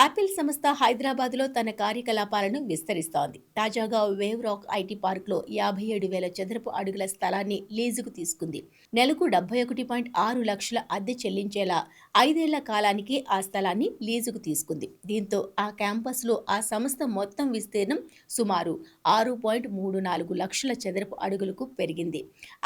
Apple సంస్థ హైదరాబాద్లో తన కార్యకలాపాలను విస్తరిస్తోంది. తాజాగా వేవ్ రాక్ ఐటీ పార్క్లో 57,000 చదరపు అడుగుల స్థలాన్ని లీజుకు తీసుకుంది. నెలకు 71.6 లక్షల అద్దె చెల్లించేలా 5 ఏళ్ల కాలానికి ఆ స్థలాన్ని లీజుకు తీసుకుంది. దీంతో ఆ క్యాంపస్లో ఆ సంస్థ మొత్తం విస్తీర్ణం సుమారు 6.34 లక్షల చదరపు అడుగులకు పెరిగింది.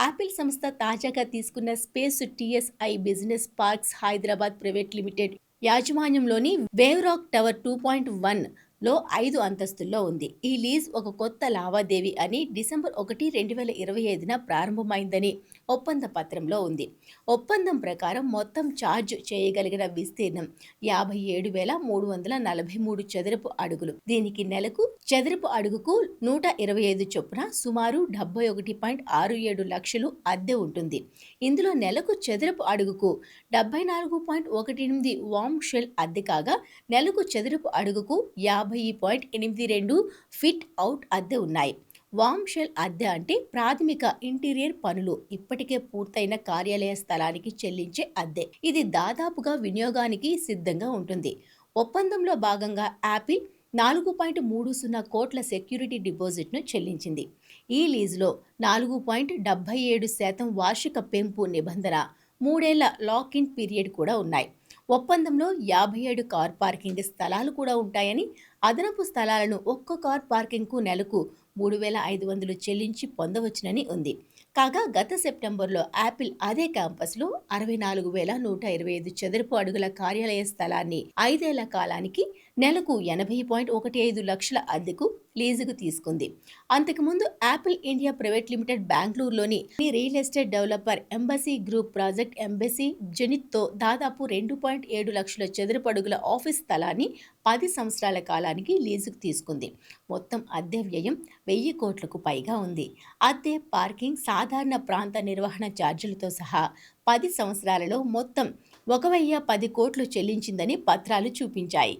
యాపిల్ సంస్థ తాజాగా తీసుకున్న space TSI business parks Hyderabad private limited యాజమాన్యంలోని వేవ్ రాక్ టవర్ 2.1లో 5 అంతస్తుల్లో ఉంది. ఈ లీజ్ ఒక కొత్త లావాదేవీ అని డిసెంబర్ 1, 2025న ప్రారంభమైందని ఒప్పంద పత్రంలో ఉంది. ఒప్పందం ప్రకారం మొత్తం ఛార్జ్ చేయగలిగిన విస్తీర్ణం 57,343 చదరపు అడుగులు. దీనికి నెలకు చదరపు అడుగుకు 125 చొప్పున సుమారు 71.67 లక్షలు అద్దె ఉంటుంది. ఇందులో నెలకు చదరపు అడుగుకు 74.18 వామ్ షెల్ అద్దె కాగా, నెలకు చదరపు అడుగుకు 50.82 ఫిట్ అవుట్ అద్దె ఉన్నాయి. వామ్ షెల్ అద్దె అంటే ప్రాథమిక ఇంటీరియర్ పనులు, ఇప్పటికే పూర్తయిన కార్యాలయ స్థలానికి చెల్లించే అద్దె. ఇది దాదాపుగా వినియోగానికి సిద్ధంగా ఉంటుంది. ఒప్పందంలో భాగంగా యాపిల్ 4.30 కోట్ల సెక్యూరిటీ డిపాజిట్ను చెల్లించింది. ఈ లీజులో 4.77% వార్షిక పెంపు నిబంధన, 3 ఏళ్ల లాక్-ఇన్ పీరియడ్ కూడా ఉన్నాయి. ఒప్పందంలో 57 కార్ పార్కింగ్ స్థలాలు కూడా ఉంటాయని, అదనపు స్థలాలను ఒక్కో కార్ పార్కింగ్కు నెలకు 3,500 చెల్లించి పొందవచ్చునని ఉంది. కాగా గత సెప్టెంబర్లో యాపిల్ అదే క్యాంపస్లో 64,125 చదరపు అడుగుల కార్యాలయ స్థలాన్ని 5 ఏళ్ల కాలానికి నెలకు 80.15 లక్షల అద్దెకు లీజుకు తీసుకుంది. అంతకుముందు యాపిల్ ఇండియా ప్రైవేట్ లిమిటెడ్ బెంగళూరులోని real estate developer Embassy group project Embassy జెనిత్తో దాదాపు 2.7 లక్షల చదరపు అడుగుల ఆఫీస్ స్థలాన్ని 10 సంవత్సరాల కాలానికి లీజుకు తీసుకుంది. మొత్తం అద్దె వ్యయం 1,000 కోట్లకు పైగా ఉంది. అద్దె, పార్కింగ్, సాధారణ ప్రాంత నిర్వహణ ఛార్జీలతో సహా 10 సంవత్సరాలలో మొత్తం 1,010 కోట్లు చెల్లించిందని పత్రాలు చూపించాయి.